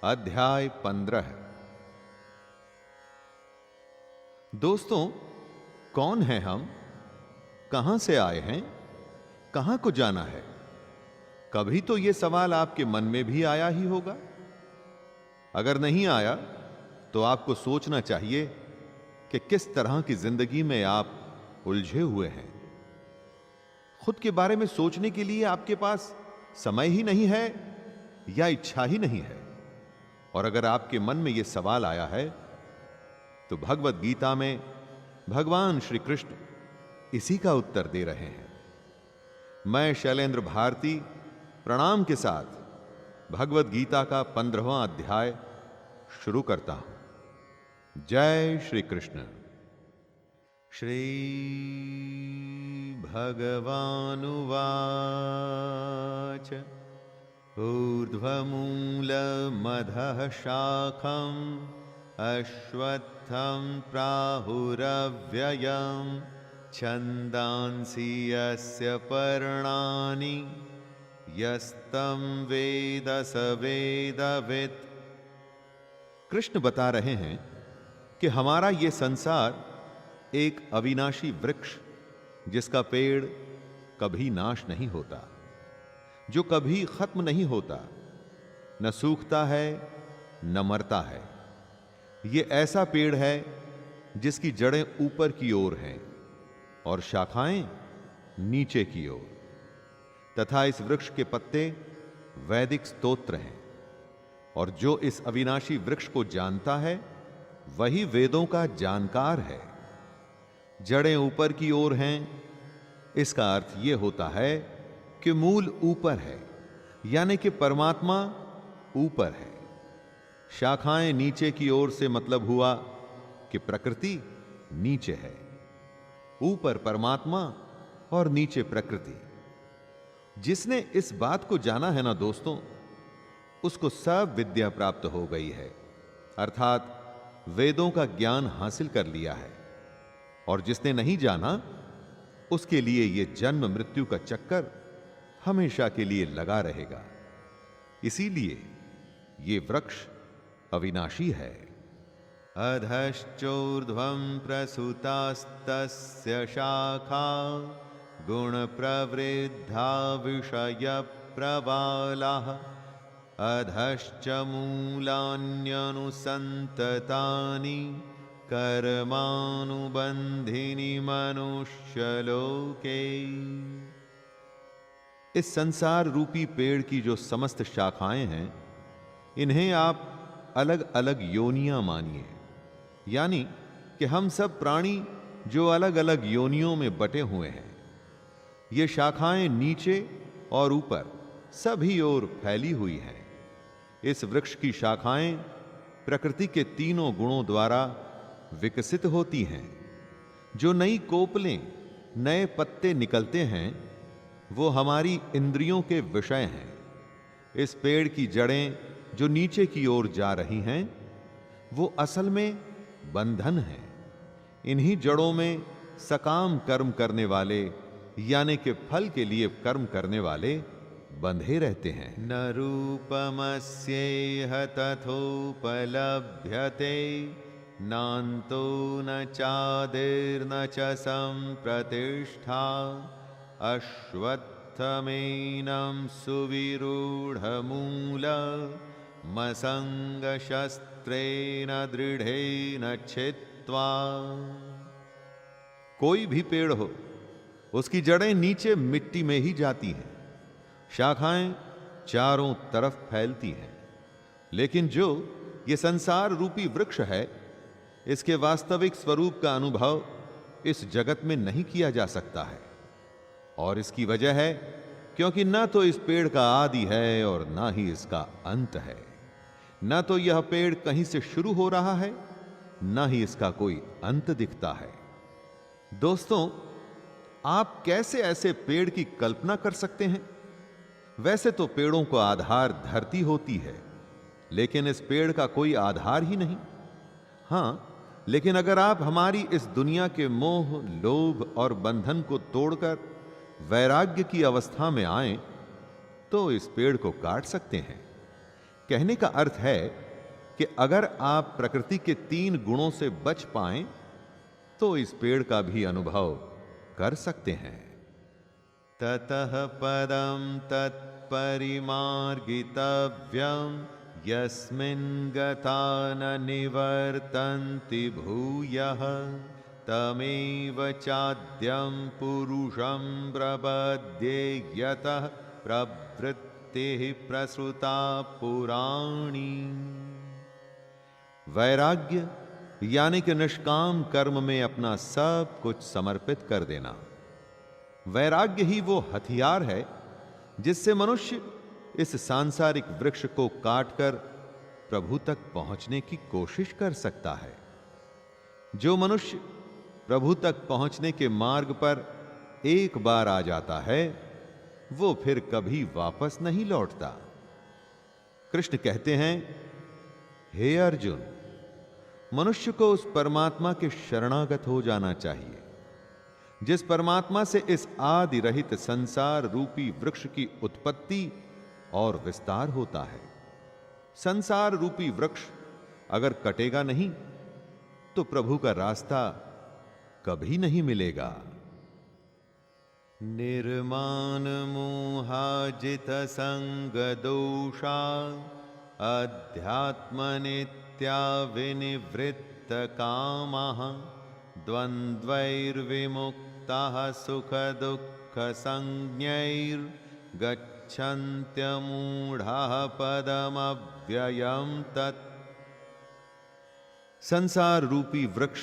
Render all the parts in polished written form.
अध्याय 15। दोस्तों, कौन हैं हम, कहां से आए हैं, कहां को जाना है? कभी तो यह सवाल आपके मन में भी आया ही होगा। अगर नहीं आया तो आपको सोचना चाहिए कि किस तरह की जिंदगी में आप उलझे हुए हैं। खुद के बारे में सोचने के लिए आपके पास समय ही नहीं है या इच्छा ही नहीं है। और अगर आपके मन में यह सवाल आया है तो भगवत गीता में भगवान श्री कृष्ण इसी का उत्तर दे रहे हैं। मैं शैलेंद्र भारती प्रणाम के साथ भगवत गीता का 15वां अध्याय शुरू करता हूं। जय श्री कृष्ण। श्री भगवानुवाच ऊर्ध्वमूलमधः शाखम् अश्वत्थं प्राहुरव्ययम् छन्दांसि यस्य पर्णानि यस्तं वेद स वेदवित्। कृष्ण बता रहे हैं कि हमारा ये संसार एक अविनाशी वृक्ष, जिसका पेड़ कभी नाश नहीं होता, जो कभी खत्म नहीं होता, न सूखता है न मरता है। ये ऐसा पेड़ है जिसकी जड़ें ऊपर की ओर हैं और शाखाएं नीचे की ओर, तथा इस वृक्ष के पत्ते वैदिक स्तोत्र हैं। और जो इस अविनाशी वृक्ष को जानता है वही वेदों का जानकार है। जड़ें ऊपर की ओर हैं, इसका अर्थ यह होता है कि मूल ऊपर है, यानी कि परमात्मा ऊपर है। शाखाएं नीचे की ओर से मतलब हुआ कि प्रकृति नीचे है। ऊपर परमात्मा और नीचे प्रकृति। जिसने इस बात को जाना है ना दोस्तों, उसको सब विद्या प्राप्त हो गई है, अर्थात वेदों का ज्ञान हासिल कर लिया है। और जिसने नहीं जाना, उसके लिए यह जन्म मृत्यु का चक्कर हमेशा के लिए लगा रहेगा। इसीलिए यह वृक्ष अविनाशी है। अधश्चोर्ध्वं प्रसुतास्तस्य शाखा गुण प्रवृद्धा विषय प्रबालाः अधश्च मूलान्यनुसन्ततानि कर्मानुबन्धिनि मनुष्यलोके। इस संसार रूपी पेड़ की जो समस्त शाखाएं हैं, इन्हें आप अलग अलग योनियां मानिए। यानी कि हम सब प्राणी जो अलग अलग योनियों में बटे हुए हैं। ये शाखाएं नीचे और ऊपर सभी ओर फैली हुई हैं। इस वृक्ष की शाखाएं प्रकृति के तीनों गुणों द्वारा विकसित होती हैं। जो नई कोपलें, नए पत्ते निकलते हैं, वो हमारी इंद्रियों के विषय हैं। इस पेड़ की जड़ें जो नीचे की ओर जा रही हैं, वो असल में बंधन हैं। इन्हीं जड़ों में सकाम कर्म करने वाले, यानी कि फल के लिए कर्म करने वाले बंधे रहते हैं। न रूपमस्येह तथोपलभ्यते नान्तो न चादिर्न च सम्प्रतिष्ठा अश्वत्थमेनं सुविरूढमूल मसंगशस्त्रेण दृढ़ेन छित्त्वा। कोई भी पेड़ हो, उसकी जड़ें नीचे मिट्टी में ही जाती हैं, शाखाएं चारों तरफ फैलती हैं। लेकिन जो ये संसार रूपी वृक्ष है, इसके वास्तविक स्वरूप का अनुभव इस जगत में नहीं किया जा सकता है। और इसकी वजह है क्योंकि ना तो इस पेड़ का आदि है और ना ही इसका अंत है। ना तो यह पेड़ कहीं से शुरू हो रहा है, ना ही इसका कोई अंत दिखता है। दोस्तों, आप कैसे ऐसे पेड़ की कल्पना कर सकते हैं? वैसे तो पेड़ों को आधार धरती होती है, लेकिन इस पेड़ का कोई आधार ही नहीं। हां, लेकिन अगर आप हमारी इस दुनिया के मोह, लोभ और बंधन को तोड़कर वैराग्य की अवस्था में आए, तो इस पेड़ को काट सकते हैं। कहने का अर्थ है कि अगर आप प्रकृति के 3 गुणों से बच पाएं तो इस पेड़ का भी अनुभव कर सकते हैं। ततः पदं तत्परिमार्गितव्यं यस्मिन् गता न निवर्तन्ति भूयः तमेव चाद्यं पुरुषं प्रपद्ये यतः प्रवृत्तिः प्रसृता पुराणी। वैराग्य यानी कि निष्काम कर्म में अपना सब कुछ समर्पित कर देना। वैराग्य ही वो हथियार है जिससे मनुष्य इस सांसारिक वृक्ष को काटकर प्रभु तक पहुंचने की कोशिश कर सकता है। जो मनुष्य प्रभु तक पहुंचने के मार्ग पर एक बार आ जाता है वो फिर कभी वापस नहीं लौटता। कृष्ण कहते हैं, हे अर्जुन, मनुष्य को उस परमात्मा के शरणागत हो जाना चाहिए जिस परमात्मा से इस आदि रहित संसार रूपी वृक्ष की उत्पत्ति और विस्तार होता है। संसार रूपी वृक्ष अगर कटेगा नहीं तो प्रभु का रास्ता कभी नहीं मिलेगा। निर्माण मोहाजित संग दोषा अध्यात्म नित्या विनिवृत्त कामः द्वन्द्वैर्विमुक्ताः सुख दुःख संज्ञैर्गच्छन्त्यमूढाः पदमव्ययं तत्। संसार रूपी वृक्ष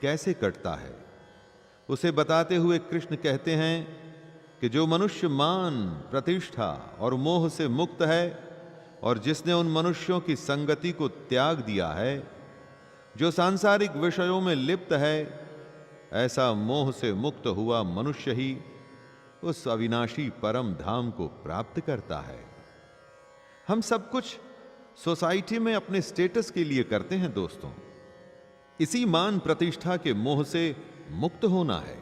कैसे कटता है उसे बताते हुए कृष्ण कहते हैं कि जो मनुष्य मान, प्रतिष्ठा और मोह से मुक्त है और जिसने उन मनुष्यों की संगति को त्याग दिया है, जो सांसारिक विषयों में लिप्त है, ऐसा मोह से मुक्त हुआ मनुष्य ही उस अविनाशी परम धाम को प्राप्त करता है। हम सब कुछ सोसाइटी में अपने स्टेटस के लिए करते हैं दोस्तों। इसी मान प्रतिष्ठा के मोह से मुक्त होना है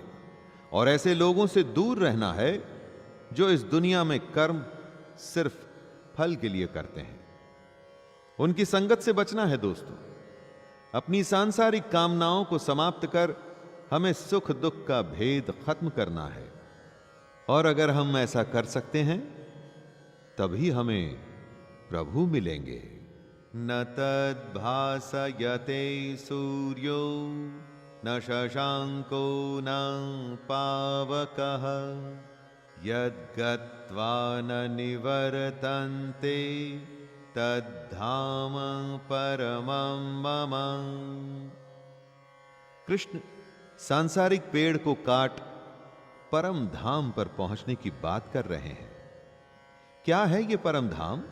और ऐसे लोगों से दूर रहना है जो इस दुनिया में कर्म सिर्फ फल के लिए करते हैं। उनकी संगत से बचना है दोस्तों। अपनी सांसारिक कामनाओं को समाप्त कर हमें सुख दुख का भेद खत्म करना है और अगर हम ऐसा कर सकते हैं तभी हमें प्रभु मिलेंगे। न तद्भासयते सूर्यो न शशांको न पावकः यद्गत्वा न निवर्तन्ते तद्धाम परमं मम। कृष्ण सांसारिक पेड़ को काट परम धाम पर पहुंचने की बात कर रहे हैं। क्या है ये परम धाम?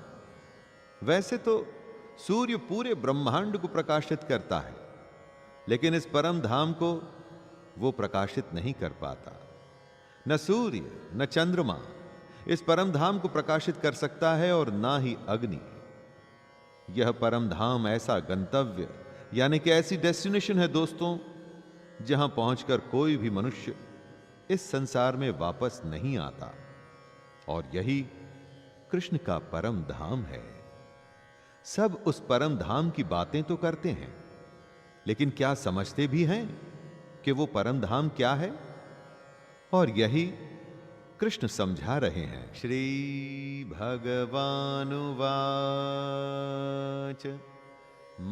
वैसे तो सूर्य पूरे ब्रह्मांड को प्रकाशित करता है, लेकिन इस परम धाम को वो प्रकाशित नहीं कर पाता। न सूर्य न चंद्रमा इस परम धाम को प्रकाशित कर सकता है और ना ही अग्नि। यह परम धाम ऐसा गंतव्य यानी कि ऐसी डेस्टिनेशन है दोस्तों, जहां पहुंचकर कोई भी मनुष्य इस संसार में वापस नहीं आता और यही कृष्ण का परम धाम है। सब उस परम धाम की बातें तो करते हैं, लेकिन क्या समझते भी हैं कि वो परम धाम क्या है? और यही कृष्ण समझा रहे हैं। श्री भगवानुवाच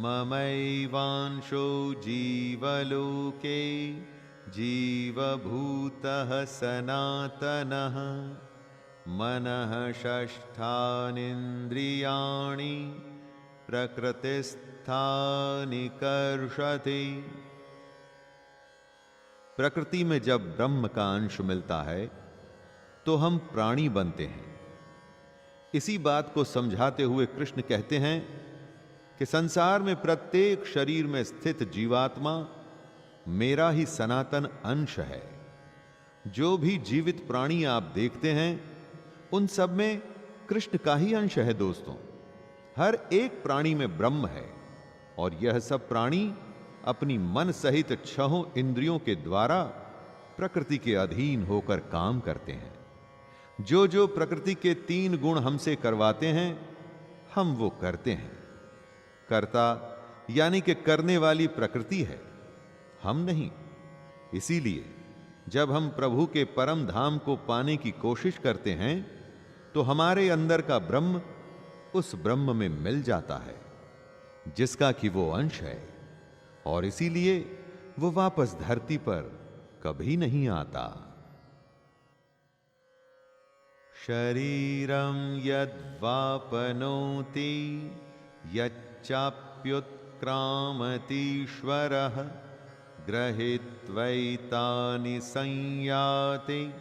ममैवांशो जीवलोके जीवभूतः सनातनः मनः षष्ठानीन्द्रियाणि प्रकृतिस्थानि कर्षति। प्रकृति में जब ब्रह्म का अंश मिलता है तो हम प्राणी बनते हैं। इसी बात को समझाते हुए कृष्ण कहते हैं कि संसार में प्रत्येक शरीर में स्थित जीवात्मा मेरा ही सनातन अंश है। जो भी जीवित प्राणी आप देखते हैं उन सब में कृष्ण का ही अंश है दोस्तों। हर एक प्राणी में ब्रह्म है और यह सब प्राणी अपनी मन सहित 6 इंद्रियों के द्वारा प्रकृति के अधीन होकर काम करते हैं। जो जो प्रकृति के 3 गुण हमसे करवाते हैं, हम वो करते हैं। कर्ता यानी कि करने वाली प्रकृति है, हम नहीं। इसीलिए जब हम प्रभु के परम धाम को पाने की कोशिश करते हैं तो हमारे अंदर का ब्रह्म उस ब्रह्म में मिल जाता है जिसका कि वो अंश है, और इसीलिए वो वापस धरती पर कभी नहीं आता। शरीरम यद्वापनोति यच्चाप्युत्क्रामतीश्वरः गृहीत्वैतानि संयाति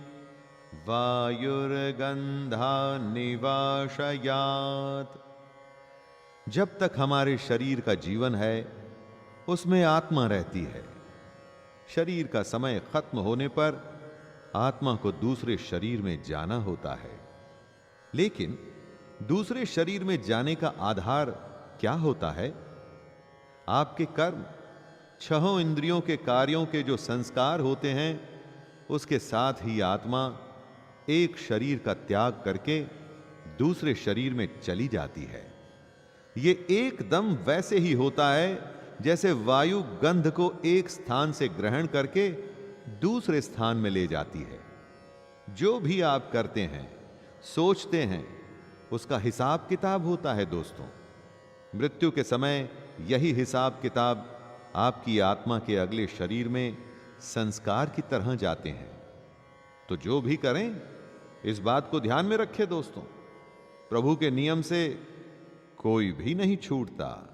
वायुर्गंधान्निवाशयात्। जब तक हमारे शरीर का जीवन है उसमें आत्मा रहती है। शरीर का समय खत्म होने पर आत्मा को दूसरे शरीर में जाना होता है। लेकिन दूसरे शरीर में जाने का आधार क्या होता है? आपके कर्म, छहों इंद्रियों के कार्यों के जो संस्कार होते हैं, उसके साथ ही आत्मा एक शरीर का त्याग करके दूसरे शरीर में चली जाती है। ये एकदम वैसे ही होता है जैसे वायु गंध को एक स्थान से ग्रहण करके दूसरे स्थान में ले जाती है। जो भी आप करते हैं, सोचते हैं, उसका हिसाब किताब होता है दोस्तों। मृत्यु के समय यही हिसाब किताब आपकी आत्मा के अगले शरीर में संस्कार की तरह जाते हैं। तो जो भी करें, इस बात को ध्यान में रखें दोस्तों, प्रभु के नियम से कोई भी नहीं छूटता।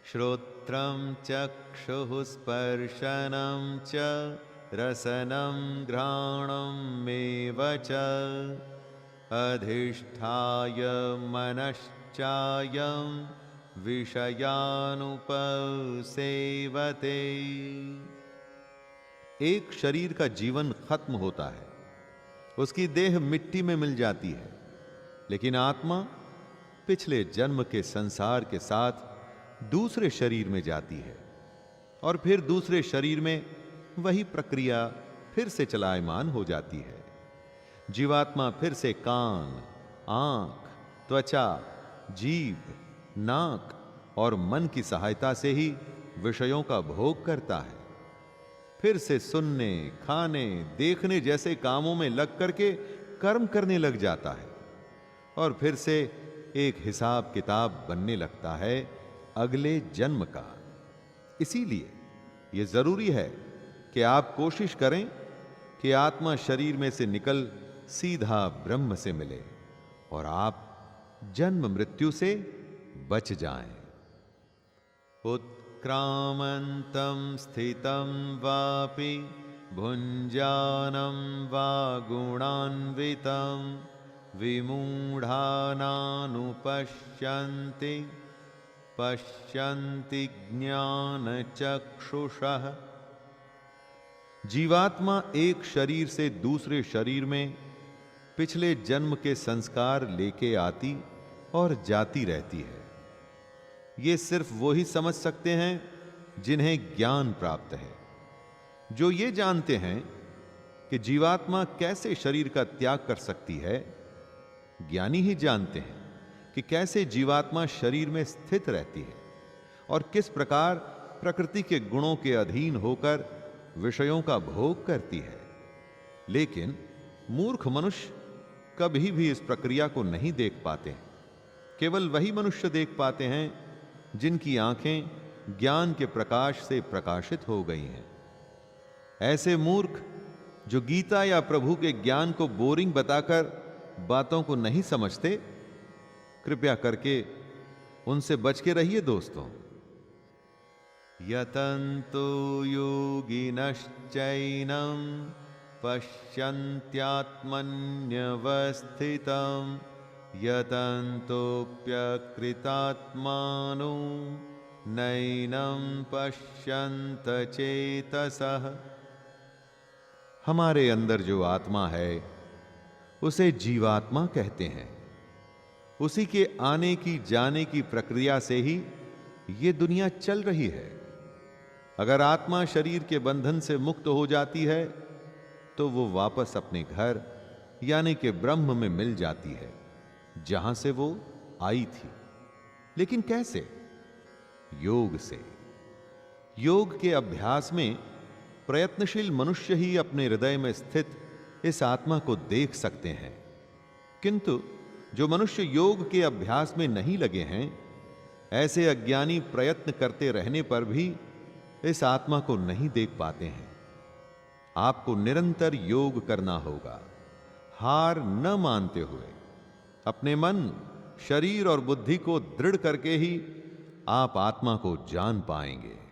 श्रोत्रम चक्षुः स्पर्शनम च रसनम घ्राणम मेव च अधिष्ठाय मनश्चायं विषयानुपसेवते। एक शरीर का जीवन खत्म होता है, उसकी देह मिट्टी में मिल जाती है, लेकिन आत्मा पिछले जन्म के संसार के साथ दूसरे शरीर में जाती है और फिर दूसरे शरीर में वही प्रक्रिया फिर से चलायमान हो जाती है। जीवात्मा फिर से कान, आंख, त्वचा, जीभ, नाक और मन की सहायता से ही विषयों का भोग करता है। फिर से सुनने, खाने, देखने जैसे कामों में लग करके कर्म करने लग जाता है और फिर से एक हिसाब किताब बनने लगता है अगले जन्म का। इसीलिए यह जरूरी है कि आप कोशिश करें कि आत्मा शरीर में से निकल सीधा ब्रह्म से मिले और आप जन्म मृत्यु से बच जाएं। उत्क्रामन्तं स्थितं वापि भुञ्जानं वा गुणान्वितं विमूढानानुपश्यन्ति पश्यन्ति ज्ञानचक्षुषः। जीवात्मा एक शरीर से दूसरे शरीर में पिछले जन्म के संस्कार लेके आती और जाती रहती है। ये सिर्फ वो ही समझ सकते हैं जिन्हें ज्ञान प्राप्त है, जो ये जानते हैं कि जीवात्मा कैसे शरीर का त्याग कर सकती है। ज्ञानी ही जानते हैं कि कैसे जीवात्मा शरीर में स्थित रहती है और किस प्रकार प्रकृति के गुणों के अधीन होकर विषयों का भोग करती है। लेकिन मूर्ख मनुष्य कभी भी इस प्रक्रिया को नहीं देख पाते हैं। केवल वही मनुष्य देख पाते हैं जिनकी आंखें ज्ञान के प्रकाश से प्रकाशित हो गई हैं। ऐसे मूर्ख जो गीता या प्रभु के ज्ञान को बोरिंग बताकर बातों को नहीं समझते, कृपया करके उनसे बच के रहिए दोस्तों। यतन्तो योगिनश्चैनं पश्यन्त्यात्मन्यवस्थितं यतन्तोऽप्यकृतात्मानो नैनं पश्यन्त चेतसः। हमारे अंदर जो आत्मा है उसे जीवात्मा कहते हैं। उसी के आने की जाने की प्रक्रिया से ही ये दुनिया चल रही है। अगर आत्मा शरीर के बंधन से मुक्त हो जाती है तो वो वापस अपने घर यानी कि ब्रह्म में मिल जाती है, जहां से वो आई थी। लेकिन कैसे? योग से। योग के अभ्यास में प्रयत्नशील मनुष्य ही अपने हृदय में स्थित इस आत्मा को देख सकते हैं, किंतु जो मनुष्य योग के अभ्यास में नहीं लगे हैं, ऐसे अज्ञानी प्रयत्न करते रहने पर भी इस आत्मा को नहीं देख पाते हैं। आपको निरंतर योग करना होगा, हार न मानते हुए। अपने मन, शरीर और बुद्धि को दृढ़ करके ही आप आत्मा को जान पाएंगे।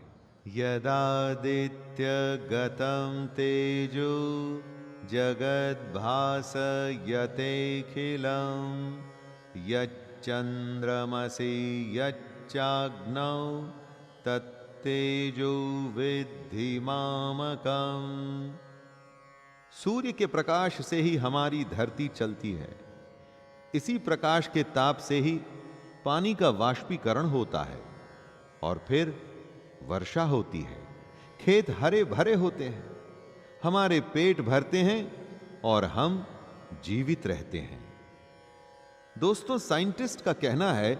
यदादित्य गतम तेजो जगद्भासयतेऽखिलम् यच्चन्द्रमसि यच्चाग्नौ तत्तेजो विद्धि मामकम्। सूर्य के प्रकाश से ही हमारी धरती चलती है। इसी प्रकाश के ताप से ही पानी का वाष्पीकरण होता है और फिर वर्षा होती है। खेत हरे भरे होते हैं, हमारे पेट भरते हैं और हम जीवित रहते हैं। दोस्तों, साइंटिस्ट का कहना है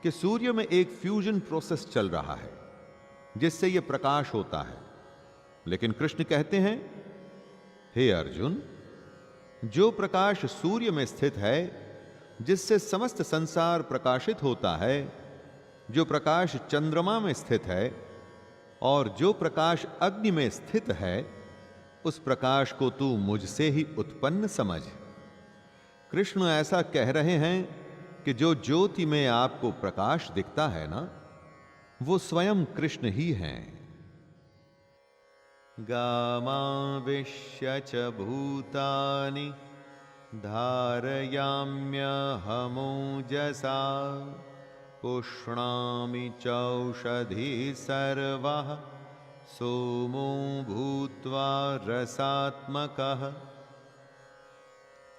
कि सूर्य में एक फ्यूजन प्रोसेस चल रहा है जिससे यह प्रकाश होता है। लेकिन कृष्ण कहते हैं, हे अर्जुन, जो प्रकाश सूर्य में स्थित है, जिससे समस्त संसार प्रकाशित होता है, जो प्रकाश चंद्रमा में स्थित है और जो प्रकाश अग्नि में स्थित है, उस प्रकाश को तू मुझसे ही उत्पन्न समझ। कृष्ण ऐसा कह रहे हैं कि जो ज्योति में आपको प्रकाश दिखता है ना, वो स्वयं कृष्ण ही हैं। गामाविश्य च भूतानि धारयाम्यहमोजसा पुष्णामि चौषधि सर्वः सोमो भूत्वा रसात्मकः।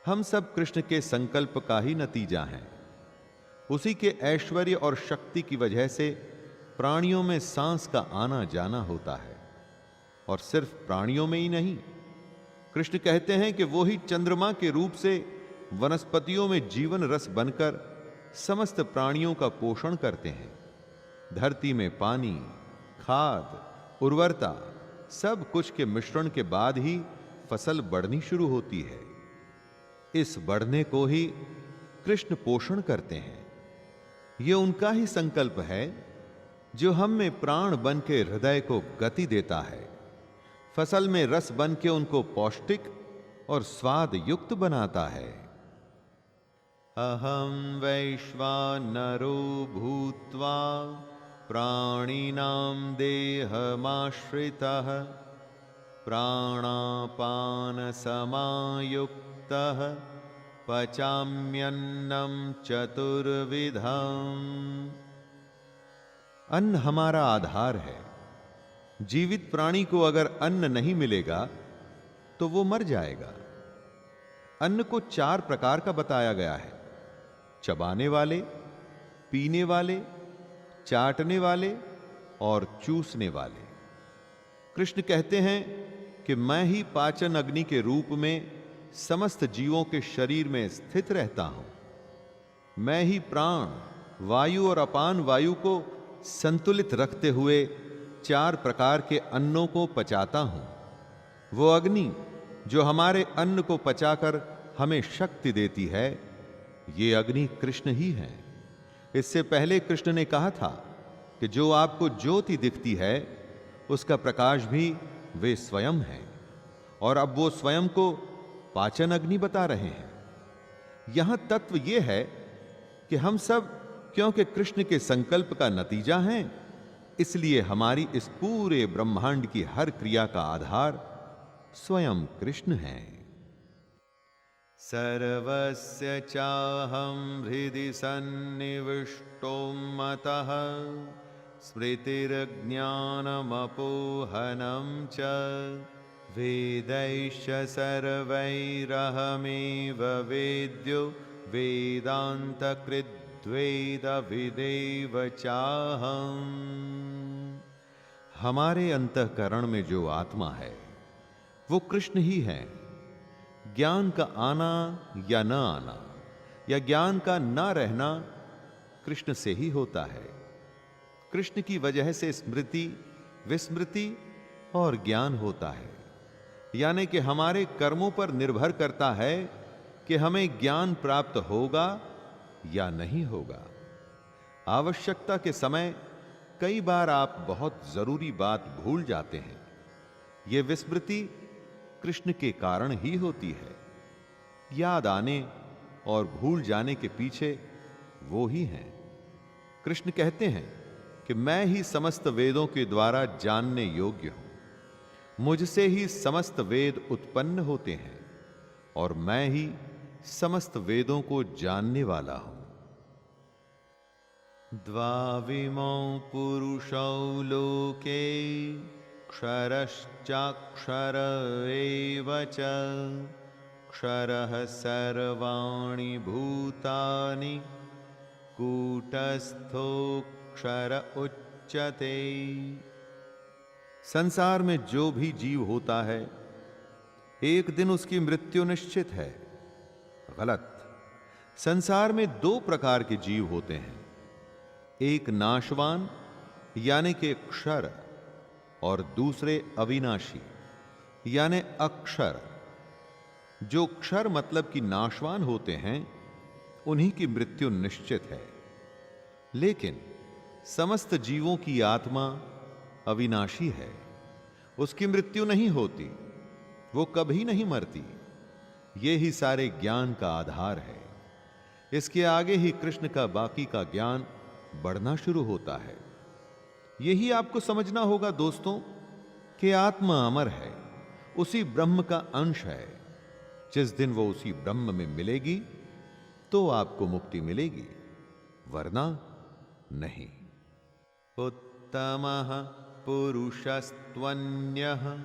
हम सब कृष्ण के संकल्प का ही नतीजा हैं। उसी के ऐश्वर्य और शक्ति की वजह से प्राणियों में सांस का आना जाना होता है, और सिर्फ प्राणियों में ही नहीं। कृष्ण कहते हैं कि वो ही चंद्रमा के रूप से वनस्पतियों में जीवन रस बनकर समस्त प्राणियों का पोषण करते हैं। धरती में पानी, खाद, उर्वरता सब कुछ के मिश्रण के बाद ही फसल बढ़नी शुरू होती है। इस बढ़ने को ही कृष्ण पोषण करते हैं। यह उनका ही संकल्प है जो हम में प्राण बन के हृदय को गति देता है, फसल में रस बन के उनको पौष्टिक और स्वाद युक्त बनाता है। अहम वैश्वानरो भूत्वा प्राणिनां देहमाश्रितः प्राणापान समायुक्तः पचाम्यन्नं चतुर्विधम्। अन्न हमारा आधार है। जीवित प्राणी को अगर अन्न नहीं मिलेगा तो वो मर जाएगा। अन्न को 4 प्रकार का बताया गया है: चबाने वाले, पीने वाले, चाटने वाले और चूसने वाले। कृष्ण कहते हैं कि मैं ही पाचन अग्नि के रूप में समस्त जीवों के शरीर में स्थित रहता हूं। मैं ही प्राण, वायु और अपान वायु को संतुलित रखते हुए 4 प्रकार के अन्नों को पचाता हूं। वो अग्नि जो हमारे अन्न को पचाकर हमें शक्ति देती है, ये अग्नि कृष्ण ही है। इससे पहले कृष्ण ने कहा था कि जो आपको ज्योति दिखती है, उसका प्रकाश भी वे स्वयं हैं, और अब वो स्वयं को पाचन अग्नि बता रहे हैं। यहां तत्व यह है कि हम सब क्योंकि कृष्ण के संकल्प का नतीजा हैं, इसलिए हमारी इस पूरे ब्रह्मांड की हर क्रिया का आधार स्वयं कृष्ण है। सर्वस्य चाहं हृदि सन्निविष्टो मतः स्मृतिर्ज्ञानमपोहनं च वेदैश्च सर्वैरहमेव वेद्यो वेदान्तकृद्वेदविदेव चाहम्। हमारे अंतःकरण में जो आत्मा है वो कृष्ण ही है। ज्ञान का आना या न आना या ज्ञान का न रहना कृष्ण से ही होता है। कृष्ण की वजह से स्मृति, विस्मृति और ज्ञान होता है। यानी कि हमारे कर्मों पर निर्भर करता है कि हमें ज्ञान प्राप्त होगा या नहीं होगा। आवश्यकता के समय कई बार आप बहुत जरूरी बात भूल जाते हैं। यह विस्मृति कृष्ण के कारण ही होती है। याद आने और भूल जाने के पीछे वो ही हैं। कृष्ण कहते हैं कि मैं ही समस्त वेदों के द्वारा जानने योग्य हूं। मुझसे ही समस्त वेद उत्पन्न होते हैं और मैं ही समस्त वेदों को जानने वाला हूं। द्वाविमौ पुरुषौ लोके क्षरश्चाक्षर एव च क्षरः सर्वाणि भूतानि कूटस्थोऽक्षर उच्यते। संसार में जो भी जीव होता है एक दिन उसकी मृत्यु निश्चित है। गलत। संसार में दो प्रकार के जीव होते हैं, एक नाशवान यानी कि क्षर और दूसरे अविनाशी यानी अक्षर। जो क्षर मतलब कि नाशवान होते हैं उन्हीं की मृत्यु निश्चित है। लेकिन समस्त जीवों की आत्मा अविनाशी है, उसकी मृत्यु नहीं होती, वो कभी नहीं मरती। ये ही सारे ज्ञान का आधार है। इसके आगे ही कृष्ण का बाकी का ज्ञान बढ़ना शुरू होता है। यही आपको समझना होगा दोस्तों कि आत्मा अमर है, उसी ब्रह्म का अंश है। जिस दिन वो उसी ब्रह्म में मिलेगी तो आपको मुक्ति मिलेगी, वरना नहीं। उत्तमः पुरुषस्त्वन्यः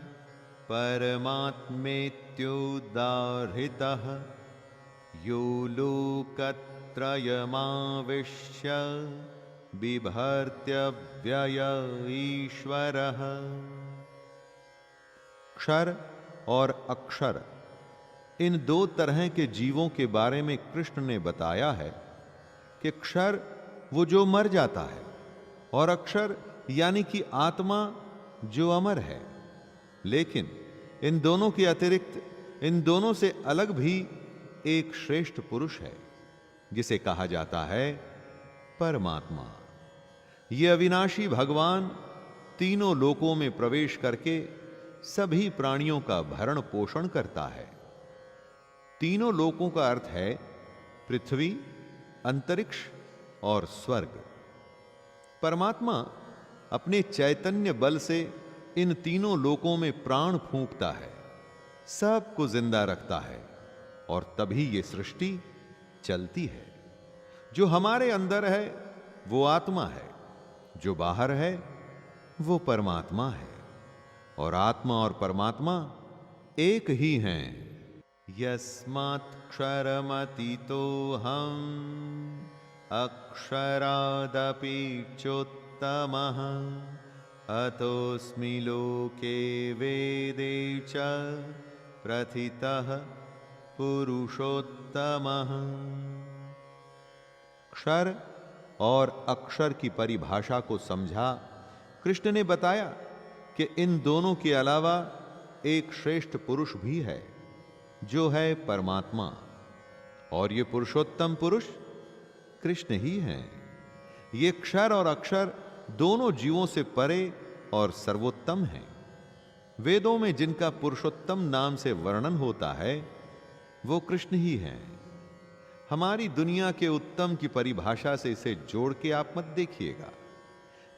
परमात्मेत्युदाहृतः यो लोकत्रयमाविश्य बिभर्त्यव्यय ईश्वरः। क्षर और अक्षर, इन दो तरह के जीवों के बारे में कृष्ण ने बताया है कि क्षर वो जो मर जाता है और अक्षर यानी कि आत्मा जो अमर है। लेकिन इन दोनों के अतिरिक्त, इन दोनों से अलग भी एक श्रेष्ठ पुरुष है जिसे कहा जाता है परमात्मा। ये अविनाशी भगवान तीनों लोकों में प्रवेश करके सभी प्राणियों का भरण पोषण करता है। तीनों लोकों का अर्थ है पृथ्वी, अंतरिक्ष और स्वर्ग। परमात्मा अपने चैतन्य बल से इन तीनों लोकों में प्राण फूंकता है, सबको जिंदा रखता है और तभी ये सृष्टि चलती है। जो हमारे अंदर है वो आत्मा है, जो बाहर है वो परमात्मा है। और आत्मा और परमात्मा एक ही हैं। यस्मात् क्षरमतीतोऽहम् अक्षरादपि चोत्तमः अतोऽस्मि लोके वेदे च प्रथितः पुरुषोत्तमः। क्षर और अक्षर की परिभाषा को समझा कृष्ण ने बताया कि इन दोनों के अलावा एक श्रेष्ठ पुरुष भी है जो है परमात्मा, और ये पुरुषोत्तम पुरुष कृष्ण ही हैं। ये क्षर और अक्षर दोनों जीवों से परे और सर्वोत्तम हैं। वेदों में जिनका पुरुषोत्तम नाम से वर्णन होता है वो कृष्ण ही हैं। हमारी दुनिया के उत्तम की परिभाषा से इसे जोड़ के आप मत देखिएगा।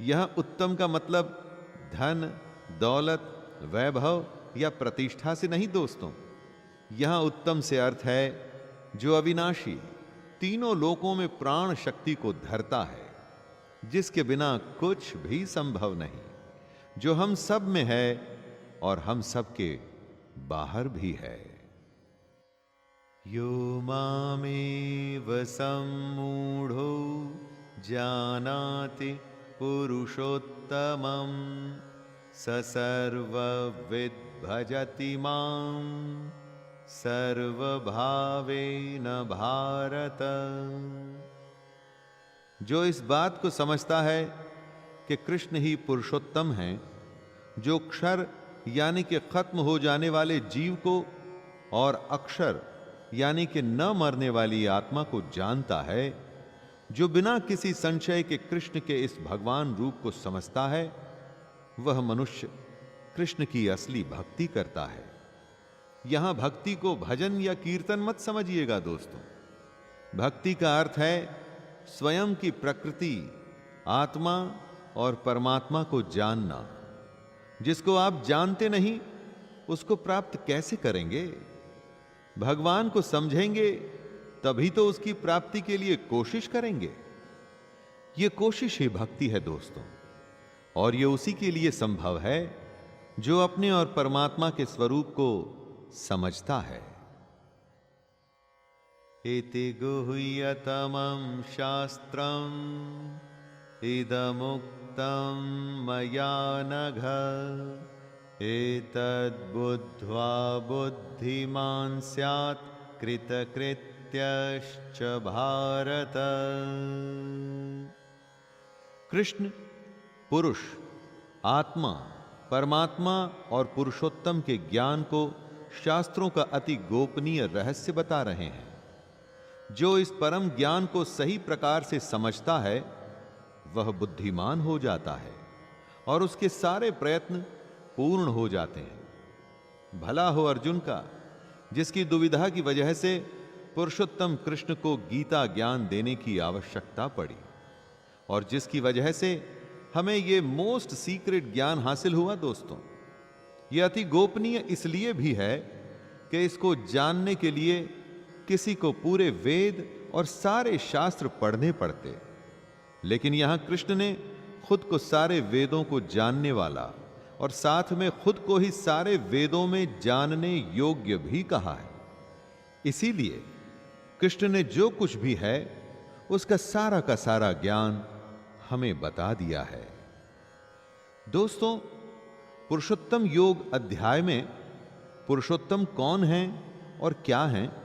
यह उत्तम का मतलब धन, दौलत, वैभव या प्रतिष्ठा से नहीं दोस्तों। यहां उत्तम से अर्थ है जो अविनाशी, तीनों लोकों में प्राण शक्ति को धरता है, जिसके बिना कुछ भी संभव नहीं, जो हम सब में है और हम सब के बाहर भी है। यो मामेव सम्मूढ़ो जानाति पुरुषोत्तमम् स सर्वविद् भजति मां सर्वभावेन भारत। जो इस बात को समझता है कि कृष्ण ही पुरुषोत्तम हैं, जो क्षर यानी कि खत्म हो जाने वाले जीव को और अक्षर यानी कि न मरने वाली आत्मा को जानता है, जो बिना किसी संशय के कृष्ण के इस भगवान रूप को समझता है, वह मनुष्य कृष्ण की असली भक्ति करता है। यहां भक्ति को भजन या कीर्तन मत समझिएगा दोस्तों। भक्ति का अर्थ है स्वयं की प्रकृति, आत्मा और परमात्मा को जानना। जिसको आप जानते नहीं, उसको प्राप्त कैसे करेंगे? भगवान को समझेंगे तभी तो उसकी प्राप्ति के लिए कोशिश करेंगे। यह कोशिश ही भक्ति है दोस्तों, और यह उसी के लिए संभव है जो अपने और परमात्मा के स्वरूप को समझता है। इति गुह्यतमं शास्त्रम् इदमुक्तं मया नघ एतद्बुद्ध्वा बुद्धिमान् स्यात् कृतकृत्यश्च भारत। कृष्ण पुरुष, आत्मा, परमात्मा और पुरुषोत्तम के ज्ञान को शास्त्रों का अति गोपनीय रहस्य बता रहे हैं। जो इस परम ज्ञान को सही प्रकार से समझता है, वह बुद्धिमान हो जाता है और उसके सारे प्रयत्न पूर्ण हो जाते हैं। भला हो अर्जुन का, जिसकी दुविधा की वजह से पुरुषोत्तम कृष्ण को गीता ज्ञान देने की आवश्यकता पड़ी, और जिसकी वजह से हमें यह मोस्ट सीक्रेट ज्ञान हासिल हुआ दोस्तों। यह अति गोपनीय इसलिए भी है कि इसको जानने के लिए किसी को पूरे वेद और सारे शास्त्र पढ़ने पड़ते, लेकिन यहां कृष्ण ने खुद को सारे वेदों को जानने वाला और साथ में खुद को ही सारे वेदों में जानने योग्य भी कहा है। इसीलिए कृष्ण ने जो कुछ भी है उसका सारा का सारा ज्ञान हमें बता दिया है। दोस्तों, पुरुषोत्तम योग अध्याय में पुरुषोत्तम कौन है और क्या है,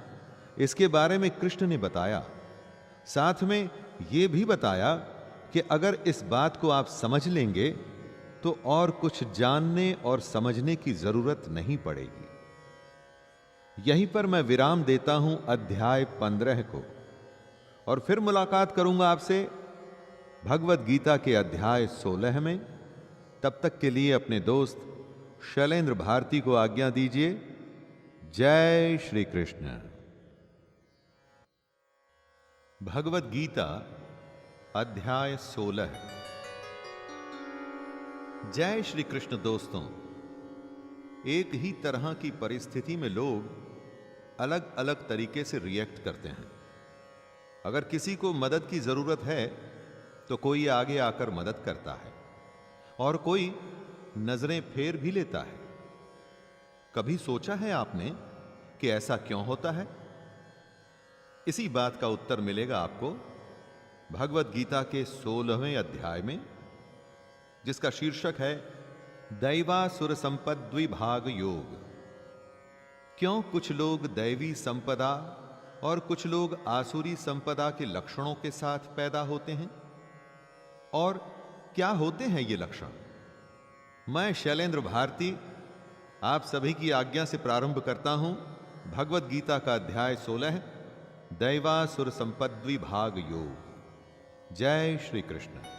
इसके बारे में कृष्ण ने बताया। साथ में यह भी बताया कि अगर इस बात को आप समझ लेंगे तो और कुछ जानने और समझने की जरूरत नहीं पड़ेगी। यहीं पर मैं विराम देता हूं अध्याय 15 को, और फिर मुलाकात करूंगा आपसे भगवत गीता के अध्याय 16 में। तब तक के लिए अपने दोस्त शैलेंद्र भारती को आज्ञा दीजिए। जय श्री कृष्ण। भगवत गीता अध्याय 16। जय श्री कृष्ण दोस्तों। एक ही तरह की परिस्थिति में लोग अलग अलग तरीके से रिएक्ट करते हैं। अगर किसी को मदद की जरूरत है तो कोई आगे आकर मदद करता है और कोई नजरें फेर भी लेता है। कभी सोचा है आपने कि ऐसा क्यों होता है? इसी बात का उत्तर मिलेगा आपको भगवत गीता के 16वें अध्याय में, जिसका शीर्षक है दैवासुर संपद्विभाग योग। क्यों कुछ लोग दैवी संपदा और कुछ लोग आसुरी संपदा के लक्षणों के साथ पैदा होते हैं, और क्या होते हैं ये लक्षण? मैं शैलेंद्र भारती आप सभी की आज्ञा से प्रारंभ करता हूं भगवत गीता का अध्याय 16 दैवासुर संपद्विभाग योग। जय श्री कृष्ण।